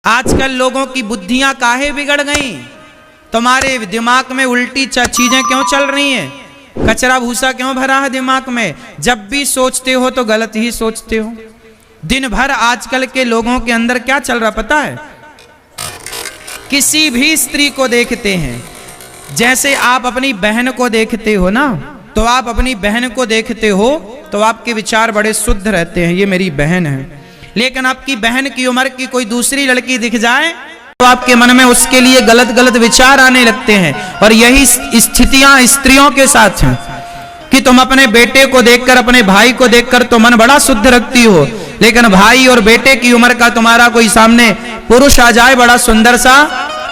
आजकल लोगों की बुद्धियां काहे बिगड़ गई? तुम्हारे दिमाग में उल्टी चीजें क्यों चल रही हैं? कचरा भूसा क्यों भरा है दिमाग में? जब भी सोचते हो तो गलत ही सोचते हो। दिन भर आजकल के लोगों के अंदर क्या चल रहा पता है? किसी भी स्त्री को देखते हैं, जैसे आप अपनी बहन को देखते हो ना, तो आप अपनी बहन को देखते हो तो आपके विचार बड़े शुद्ध रहते हैं, ये मेरी बहन है। लेकिन आपकी बहन की उम्र की कोई दूसरी लड़की दिख जाए तो आपके मन में उसके लिए गलत गलत विचार आने लगते हैं। और यही स्थितियां स्त्रियों के साथ हैं कि तुम अपने बेटे को देखकर, अपने भाई को देखकर तो मन बड़ा शुद्ध रखती हो, लेकिन भाई और बेटे की उम्र का तुम्हारा कोई सामने पुरुष आ जाए बड़ा सुंदर सा,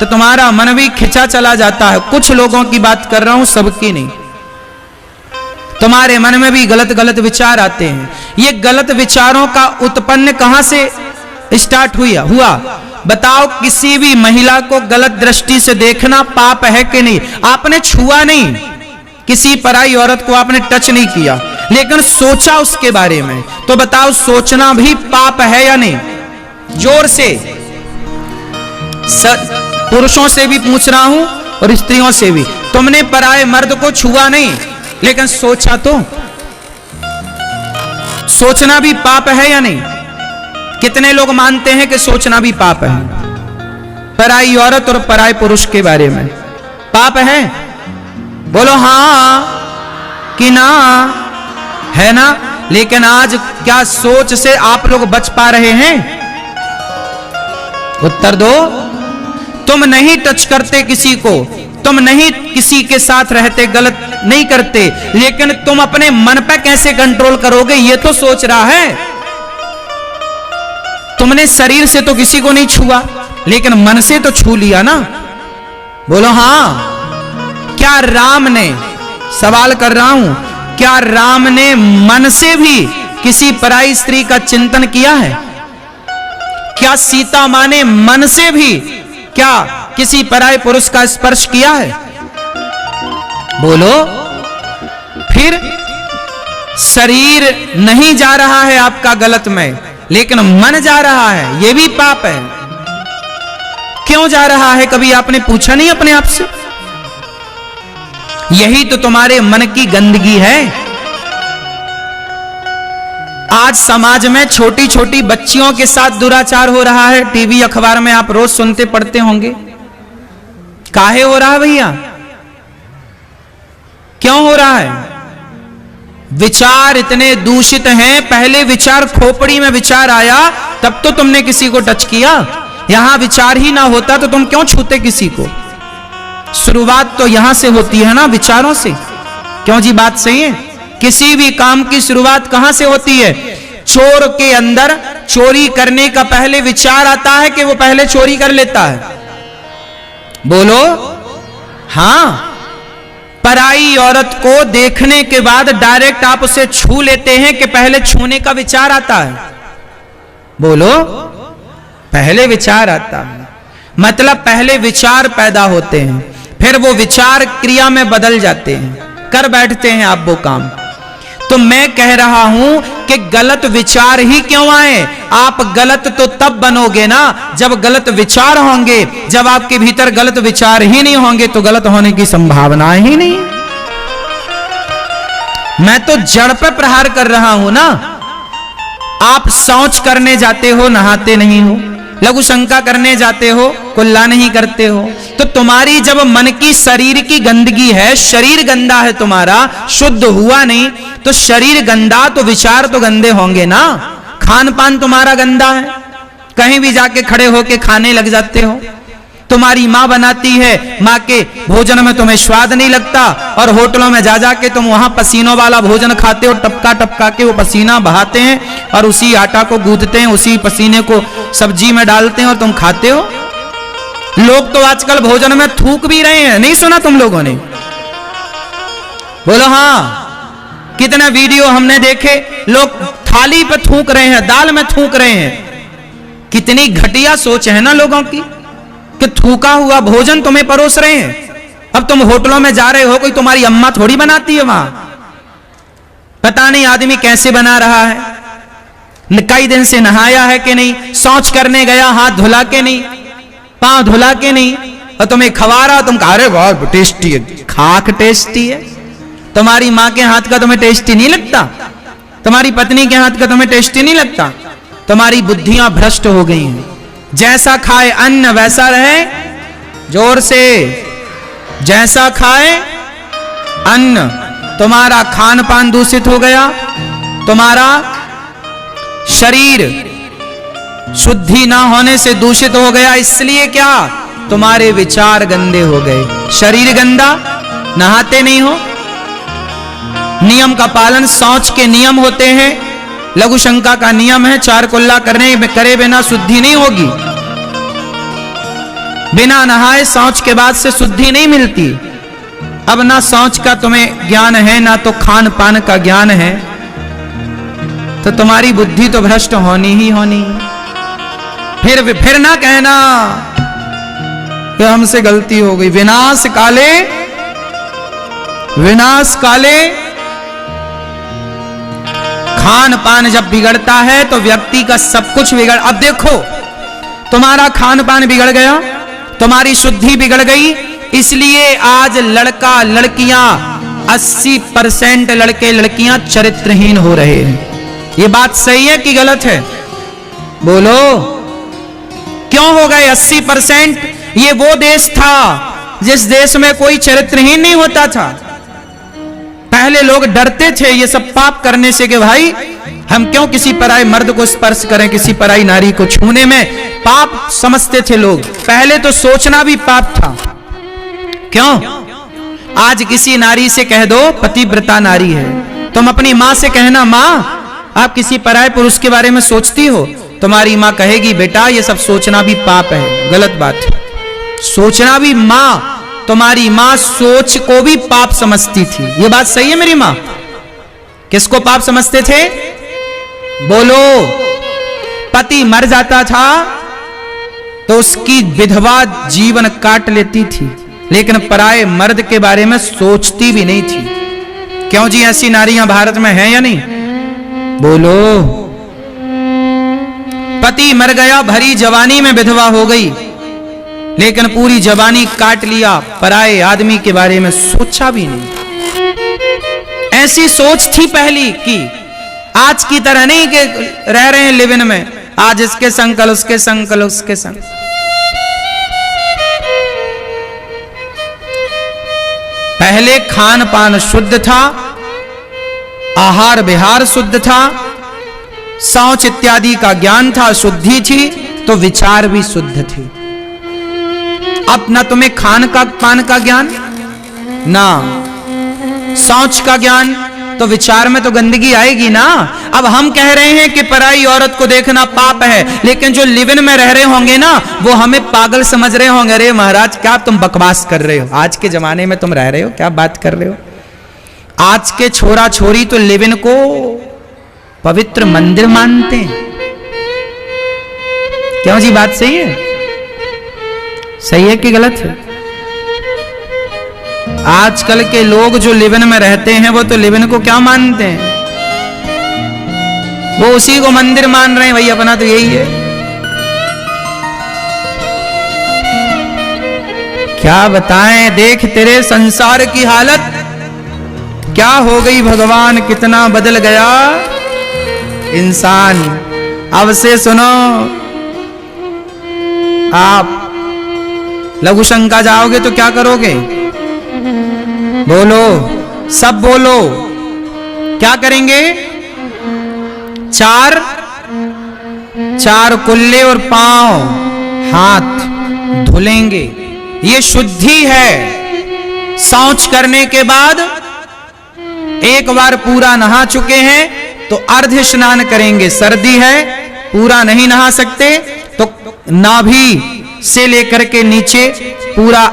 तो तुम्हारा मन भी खिंचा चला जाता है। कुछ लोगों की बात कर रहा हूं, सबकी नहीं। तुम्हारे मन में भी गलत गलत विचार आते हैं। ये गलत विचारों का उत्पन्न कहां से स्टार्ट हुआ? बताओ, किसी भी महिला को गलत दृष्टि से देखना पाप है कि नहीं? आपने छुआ नहीं, किसी पराई औरत को आपने टच नहीं किया, लेकिन सोचा उसके बारे में, तो बताओ सोचना भी पाप है या नहीं? जोर से पुरुषों से भी पूछ रहा हूं और स्त्रियों से भी, तुमने पराये मर्द को छुआ नहीं, लेकिन सोचा तो? सोचना भी पाप है या नहीं? कितने लोग मानते हैं कि सोचना भी पाप है? पराई औरत और पराये पुरुष के बारे में पाप है? बोलो हाँ कि ना? है ना? लेकिन आज क्या सोच से आप लोग बच पा रहे हैं? उत्तर दो। तुम नहीं टच करते किसी को, तुम नहीं किसी के साथ रहते, गलत नहीं करते, लेकिन तुम अपने मन पे कैसे कंट्रोल करोगे ये तो सोच रहा है। तुमने शरीर से तो किसी को नहीं छुआ, लेकिन मन से तो छू लिया ना? बोलो हाँ। क्या राम ने, सवाल कर रहा हूं, क्या राम ने मन से भी किसी पराई स्त्री का चिंतन किया है? क्या सीता मां ने मन से भी क्या किसी पराये पुरुष का स्पर्श किया है? बोलो। फिर शरीर नहीं जा रहा है आपका गलत में, लेकिन मन जा रहा है, यह भी पाप है। क्यों जा रहा है? कभी आपने पूछा नहीं अपने आप से? यही तो तुम्हारे मन की गंदगी है। आज समाज में छोटी छोटी बच्चियों के साथ दुराचार हो रहा है। टीवी अखबार में आप रोज सुनते पढ़ते होंगे। काहे हो रहा है भैया? क्यों हो रहा है? विचार इतने दूषित हैं। पहले विचार खोपड़ी में विचार आया तब तो तुमने किसी को टच किया। यहां विचार ही ना होता तो तुम क्यों छूते किसी को? शुरुआत तो यहां से होती है ना, विचारों से। क्यों जी, बात सही है? किसी भी काम की शुरुआत कहां से होती है? चोर के अंदर चोरी करने का पहले विचार आता है कि वो पहले चोरी कर लेता है? बोलो हां। पराई औरत को देखने के बाद डायरेक्ट आप उसे छू लेते हैं कि पहले छूने का विचार आता है? बोलो, पहले विचार आता है। मतलब पहले विचार पैदा होते हैं, फिर वो विचार क्रिया में बदल जाते हैं, कर बैठते हैं आप वो काम। तो मैं कह रहा हूं कि गलत विचार ही क्यों आए? आप गलत तो तब बनोगे ना जब गलत विचार होंगे। जब आपके भीतर गलत विचार ही नहीं होंगे तो गलत होने की संभावना ही नहीं। मैं तो जड़ पे प्रहार कर रहा हूं ना। आप शौच करने जाते हो, नहाते नहीं हो। लघु शंका करने जाते हो, कुल्ला नहीं करते हो। तो तुम्हारी जब मन की, शरीर की गंदगी है, शरीर गंदा है तुम्हारा, शुद्ध हुआ नहीं, तो शरीर गंदा तो विचार तो गंदे होंगे ना। खान पान तुम्हारा गंदा है, कहीं भी जाके खड़े होके खाने लग जाते हो। तुम्हारी माँ बनाती है, माँ के भोजन में तुम्हें स्वाद नहीं लगता, और होटलों में जा जाके तुम वहां पसीनों वाला भोजन खाते हो। टपका टपका के वो पसीना बहाते हैं और उसी आटा को गूंथते हैं, उसी पसीने को सब्जी में डालते हैं और तुम खाते हो। लोग तो आजकल भोजन में थूक भी रहे हैं, नहीं सुना तुम लोगों ने? बोलो हाँ। कितने वीडियो हमने देखे, लोग थाली पे थूक रहे हैं, दाल में थूक रहे हैं। कितनी घटिया सोच है ना लोगों की कि थूका हुआ भोजन तुम्हें परोस रहे हैं। अब तुम होटलों में जा रहे हो, कोई तुम्हारी अम्मा थोड़ी बनाती है वहां। पता नहीं आदमी कैसे बना रहा है। कई दिन से नहाया है कि नहीं, शौच करने गया हाथ धुला के नहीं, पांव धुला के नहीं, और तुम्हें खवा रहा, तुम कह रहे बहुत टेस्टी है, खाक टेस्टी है। तुम्हारी माँ के हाथ का तुम्हें टेस्टी नहीं लगता, तुम्हारी पत्नी के हाथ का तुम्हें टेस्टी नहीं लगता। तुम्हारी बुद्धियां भ्रष्ट हो गई हैं। जैसा खाए अन्न वैसा रहे, जोर से, जैसा खाए अन्न। तुम्हारा खान पान दूषित हो गया, तुम्हारा शरीर शुद्धि ना होने से दूषित हो गया। इसलिए क्या, तुम्हारे विचार गंदे हो गए। शरीर गंदा, नहाते नहीं हो, नियम का पालन, शौच के नियम होते हैं, लघु शंका का नियम है, चार कुल्ला करे बिना शुद्धि नहीं होगी। बिना नहाए शौच के बाद से शुद्धि नहीं मिलती। अब ना शौच का तुम्हें ज्ञान है, ना तो खान पान का ज्ञान है, तो तुम्हारी बुद्धि तो भ्रष्ट होनी ही होनी। फिर ना कहना कि हमसे गलती हो गई। विनाश काले, विनाश काले। खान पान जब बिगड़ता है तो व्यक्ति का सब कुछ बिगड़। अब देखो, तुम्हारा खान पान बिगड़ गया, तुम्हारी शुद्धि बिगड़ गई, इसलिए आज लड़का लड़कियां 80% लड़के लड़कियां चरित्रहीन हो रहे हैं। ये बात सही है कि गलत है? बोलो, क्यों हो गए 80%? ये वो देश था जिस देश में कोई चरित्रहीन नहीं होता था। पहले लोग डरते थे ये सब पाप करने से कि भाई हम क्यों किसी पराये मर्द को स्पर्श करें, किसी पराई नारी को छूने में पाप समझते थे लोग। पहले तो सोचना भी पाप था। क्यों? आज किसी नारी से कह दो पतिव्रता नारी है, तुम अपनी माँ से कहना माँ आप किसी पराये पुरुष के बारे में सोचती हो, तुम्हारी माँ कहेगी बेटा ये सब सोचना भी पाप है, गलत बात है। सोचना भी, माँ तुम्हारी माँ सोच को भी पाप समझती थी। ये बात सही है मेरी माँ? किसको पाप समझते थे? बोलो। पति मर जाता था तो उसकी विधवा जीवन काट लेती थी, लेकिन पराये मर्द के बारे में सोचती भी नहीं थी। क्यों जी, ऐसी नारियां भारत में हैं या नहीं? बोलो। पति मर गया, भरी जवानी में विधवा हो गई, लेकिन पूरी जवानी काट लिया, पराये आदमी के बारे में सोचा भी नहीं। ऐसी सोच थी पहली की, आज की तरह नहीं कि रह रहे हैं लिव इन में, आज इसके संग कल उसके संग कल उसके संग। पहले खान पान शुद्ध था, आहार विहार शुद्ध था, शौच इत्यादि का ज्ञान था, शुद्धि थी, तो विचार भी शुद्ध थे। अब ना तुम्हें खान का पान का ज्ञान, ना शौच का ज्ञान, तो विचार में तो गंदगी आएगी ना। अब हम कह रहे हैं कि पराई औरत को देखना पाप है, लेकिन जो लिव इन में रह रहे होंगे ना वो हमें पागल समझ रहे होंगे। अरे महाराज क्या तुम बकवास कर रहे हो, आज के जमाने में तुम रह रहे हो, क्या बात कर रहे हो। आज के छोरा छोरी तो लिव इन को पवित्र मंदिर मानते हैं। क्यों जी, बात सही है? सही है कि गलत है? आजकल के लोग जो लिव इन में रहते हैं वो तो लिव इन को क्या मानते हैं, वो उसी को मंदिर मान रहे हैं। भाई अपना तो यही है। क्या बताएं, देख तेरे संसार की हालत क्या हो गई। भगवान कितना बदल गया इंसान। अब से सुनो, आप लघु शंका जाओगे तो क्या करोगे? बोलो, सब बोलो। क्या करेंगे? चार कुल्ले और पांव हाथ धुलेंगे, ये शुद्धि है। शौच करने के बाद एक बार पूरा नहा चुके हैं तो अर्ध स्नान करेंगे। सर्दी है, पूरा नहीं नहा सकते तो नाभि से लेकर के नीचे पूरा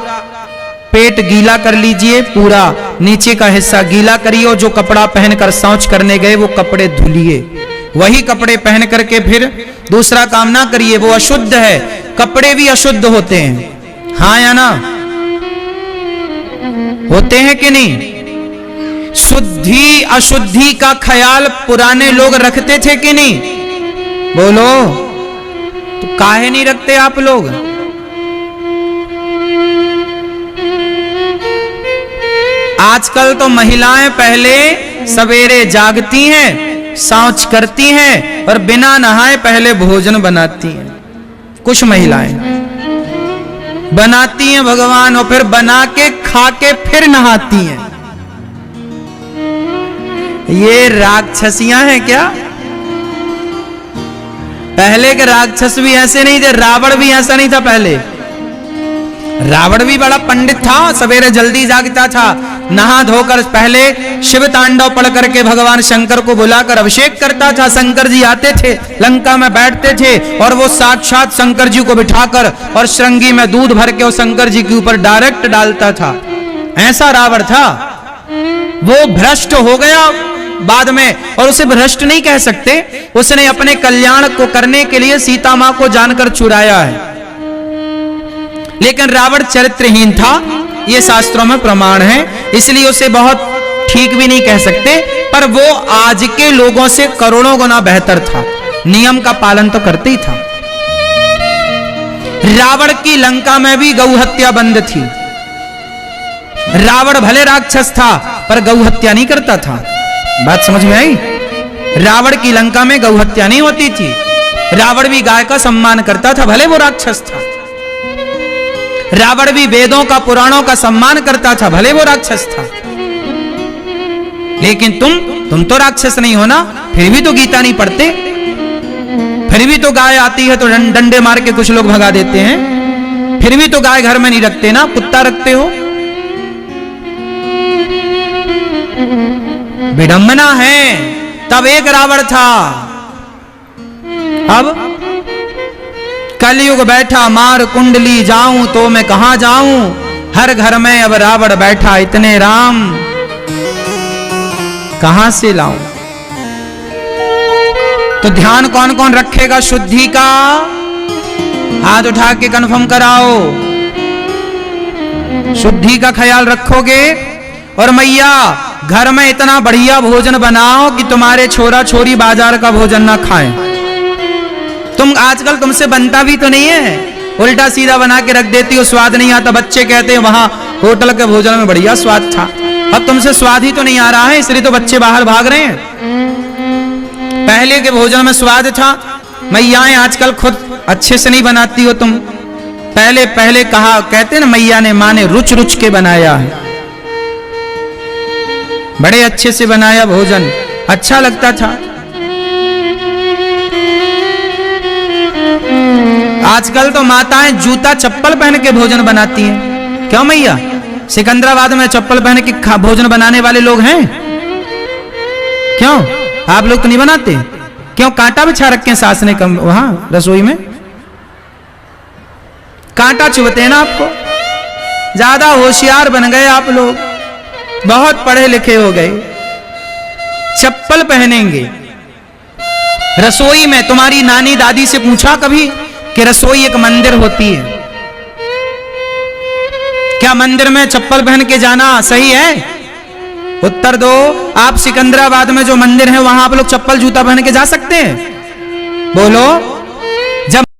पेट गीला कर लीजिए, पूरा नीचे का हिस्सा गीला करिए, और जो कपड़ा पहनकर शौच करने गए वो कपड़े धुलिए। वही कपड़े पहन करके फिर दूसरा काम ना करिए, वो अशुद्ध है। कपड़े भी अशुद्ध होते हैं, हाँ या ना? होते हैं कि नहीं? शुद्धि अशुद्धि का ख्याल पुराने लोग रखते थे कि नहीं? बोलो, तो काहे नहीं रखते आप लोग? आजकल तो महिलाएं पहले सवेरे जागती हैं, शौच करती हैं और बिना नहाए पहले भोजन बनाती हैं। कुछ महिलाएं बनाती हैं भगवान, और फिर बना के खा के फिर नहाती हैं। ये राक्षसियां हैं क्या? पहले के राक्षस भी ऐसे नहीं थे, रावण भी ऐसा नहीं था। पहले रावण भी बड़ा पंडित था, सवेरे जल्दी जागता था, नहा धोकर पहले शिव तांडव पढ़ करके भगवान शंकर को बुलाकर अभिषेक करता था। शंकर जी आते थे, लंका में बैठते थे और वो साक्षात शंकर जी को बिठाकर और श्रृंगी में दूध भर के वो शंकर जी के ऊपर डायरेक्ट डालता था। ऐसा रावण था। वो भ्रष्ट हो गया बाद में, और उसे भ्रष्ट नहीं कह सकते, उसने अपने कल्याण को करने के लिए सीता मां को जानकर चुराया है। लेकिन रावण चरित्रहीन था, ये शास्त्रों में प्रमाण है, इसलिए उसे बहुत ठीक भी नहीं कह सकते। पर वो आज के लोगों से करोड़ों गुना बेहतर था, नियम का पालन तो करते ही था। रावण की लंका में भी गौ हत्या बंद थी। रावण भले राक्षस था पर गौ हत्या नहीं करता था। बात समझ में आई? रावण की लंका में गौ हत्या नहीं होती थी। रावण भी गाय का सम्मान करता था, भले वो राक्षस था। रावण भी वेदों का, पुराणों का सम्मान करता था, भले वो राक्षस था। लेकिन तुम तो राक्षस नहीं हो ना, फिर भी तो गीता नहीं पढ़ते, फिर भी तो गाय आती है तो डंडे मार के कुछ लोग भगा देते हैं, फिर भी तो गाय घर में नहीं रखते ना, कुत्ता रखते हो। विडंबना है। तब एक रावण था, अब कलयुग बैठा, मार कुंडली जाऊं तो मैं कहां जाऊं, हर घर में अब रावण बैठा, इतने राम कहां से लाऊं। तो ध्यान कौन कौन रखेगा शुद्धि का? हाथ उठा के कन्फर्म कराओ। शुद्धि का ख्याल रखोगे। और मैया घर में इतना बढ़िया भोजन बनाओ कि तुम्हारे छोरा छोरी बाजार का भोजन ना खाएं। तुम आजकल तुमसे बनता भी तो नहीं है, उल्टा सीधा बना के रख देती हो, स्वाद नहीं आता। बच्चे कहते हैं वहां होटल के भोजन में बढ़िया स्वाद था, अब तुमसे स्वाद ही तो नहीं आ रहा है, इसलिए तो बच्चे बाहर भाग रहे हैं। पहले के भोजन में स्वाद था। मैयाएं आजकल खुद अच्छे से नहीं बनाती हो तुम। पहले कहा, कहते ना मैया ने, मां ने रुच रुच के बनाया है, बड़े अच्छे से बनाया भोजन, अच्छा लगता था। आजकल तो माताएं जूता चप्पल पहन के भोजन बनाती हैं। क्यों मैया? सिकंदराबाद में चप्पल पहन के भोजन बनाने वाले लोग हैं। क्यों आप लोग तो नहीं बनाते? क्यों कांटा बिछा रखे हैं सास ने कम वहां रसोई में? कांटा चुभते हैं ना आपको। ज्यादा होशियार बन गए आप लोग, बहुत पढ़े लिखे हो गए। चप्पल पहनेंगे रसोई में। तुम्हारी नानी दादी से पूछा कभी कि रसोई एक मंदिर होती है, क्या मंदिर में चप्पल पहन के जाना सही है? उत्तर दो। आप सिकंदराबाद में जो मंदिर है वहां आप लोग चप्पल जूता पहन के जा सकते हैं? बोलो। जब